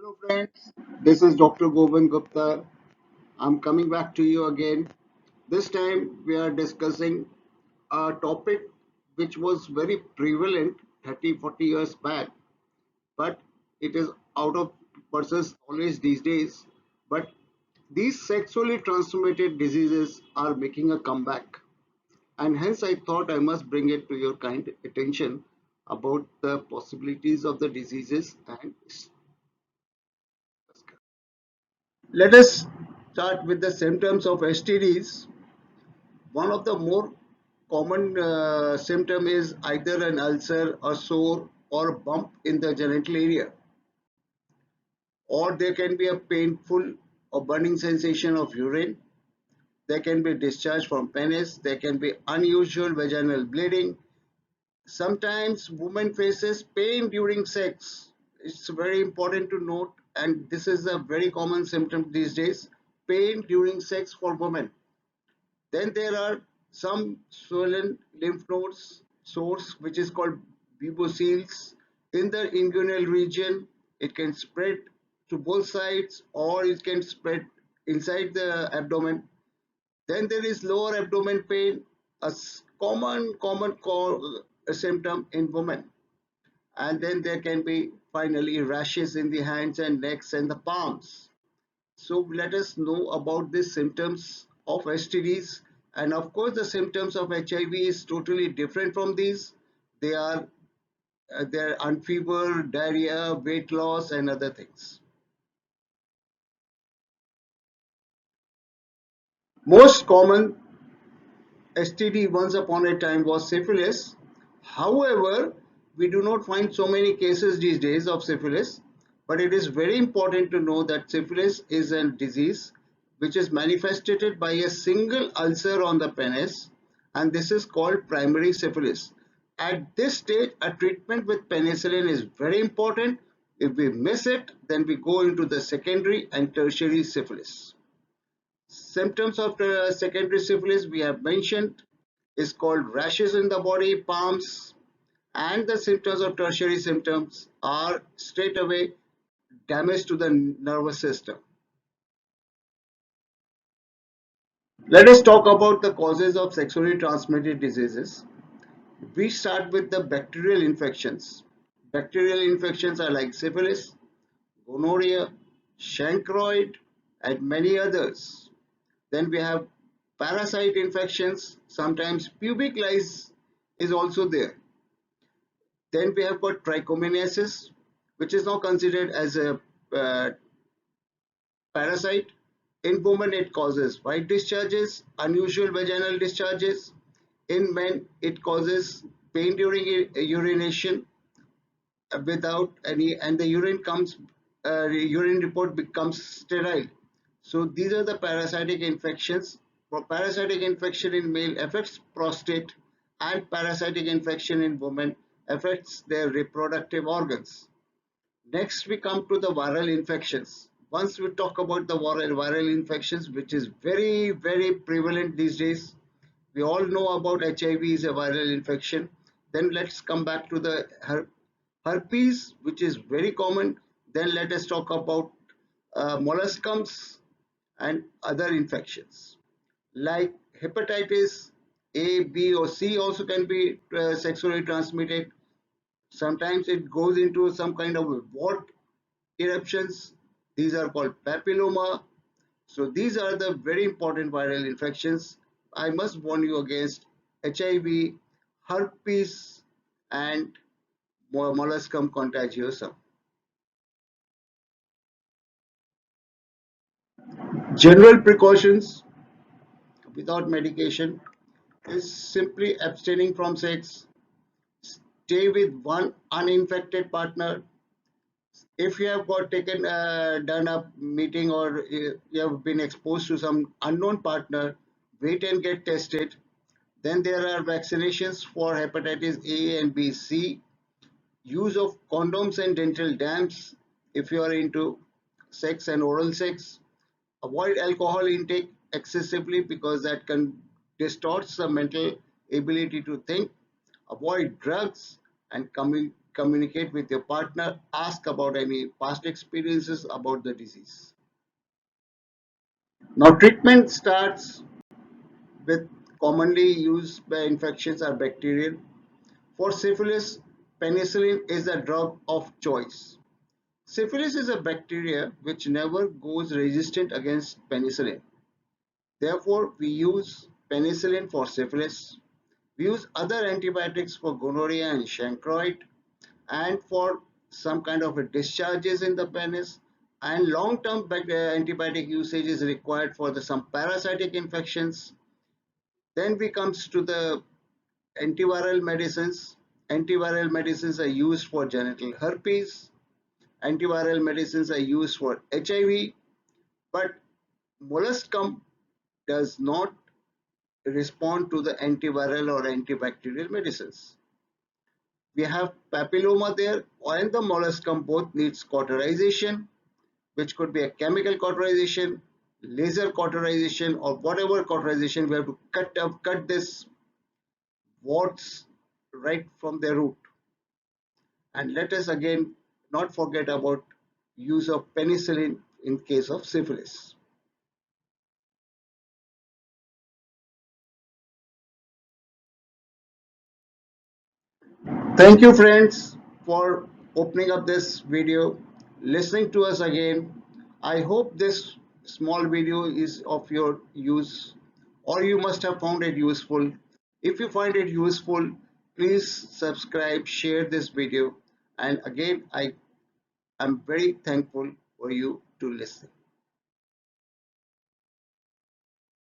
Hello friends, this is Dr. Govind Gupta. I'm coming back to you again. This time we are discussing a topic which was very prevalent 30 40 years back, but it is out of versus always these days. But these sexually transmitted diseases are making a comeback, and hence I thought I must bring it to your kind attention about the possibilities of the diseases and let us start with the symptoms of STDs. One of the more common symptom is either an ulcer, a sore, or a bump in the genital area, or there can be a painful or burning sensation of urine. There can be discharge from penis. There can be unusual vaginal bleeding. Sometimes women faces pain during sex. It's very important to note, and this is a very common symptom these days. Pain during sex for women. Then there are some swollen lymph nodes source which is called buboceles in the inguinal region. It can spread to both sides or it can spread inside the abdomen. Then there is lower abdomen pain, a common symptom in women. And then there can be finally rashes in the hands and necks and the palms. So let us know about the symptoms of STDs, and of course the symptoms of HIV is totally different from these. They are they're unfever, diarrhea, weight loss and other things. Most common STD once upon a time was syphilis. However, we do not find so many cases these days of syphilis, but it is very important to know that syphilis is a disease which is manifested by a single ulcer on the penis, and this is called primary syphilis. At this stage, a treatment with penicillin is very important. If we miss it, then we go into the secondary and tertiary syphilis. Symptoms of the secondary syphilis we have mentioned is called rashes in the body, palms, and the symptoms of tertiary symptoms are straight away damage to the nervous system. Let us talk about the causes of sexually transmitted diseases. We start with the bacterial infections. Bacterial infections are like syphilis, gonorrhea, chancroid, and many others. Then we have parasite infections, sometimes pubic lice is also there. Then we have got trichomoniasis, which is now considered as a uh, parasite. In women, it causes white discharges, unusual vaginal discharges. In men, it causes pain during urination without any, and the urine report becomes sterile. So these are the parasitic infections. Parasitic infection in male affects prostate, and parasitic infection in women affects their reproductive organs. Next, we come to the viral infections. Once we talk about the viral infections, which is very, very prevalent these days, we all know about HIV is a viral infection. Then let's come back to the herpes, which is very common. Then let us talk about molluscums and other infections like hepatitis A, B, or C also can be sexually transmitted. Sometimes it goes into some kind of wart eruptions. These are called papilloma. So these are the very important viral infections. I must warn you against HIV, herpes, and molluscum contagiosum. General precautions without medication is simply abstaining from sex, stay with one uninfected partner. If you have got taken done a meeting or you have been exposed to some unknown partner, wait and get tested. Then there are vaccinations for hepatitis A and B, C, use of condoms and dental dams if you are into sex and oral sex. Avoid alcohol intake excessively because that can distorts the mental ability to think. Avoid drugs and communicate with your partner, ask about any past experiences about the disease. Now, treatment starts with commonly used by infections are bacterial. For syphilis, penicillin is the drug of choice. Syphilis is a bacteria which never goes resistant against penicillin. Therefore, we use penicillin for syphilis. We use other antibiotics for gonorrhea and chancroid, and for some kind of a discharges in the penis, and long-term antibiotic usage is required for some parasitic infections. Then we comes to the antiviral medicines. Antiviral medicines are used for genital herpes. Antiviral medicines are used for HIV, but molluscum does not respond to the antiviral or antibacterial medicines. We have papilloma there, and the molluscum both needs cauterization, which could be a chemical cauterization, laser cauterization, or whatever cauterization. We have to cut this warts right from their root. And let us again not forget about use of penicillin in case of syphilis. Thank you friends for opening up this video, listening to us again. I hope this small video is of your use, or you must have found it useful. If you find it useful, please subscribe, share this video, and again I am very thankful for you to listen.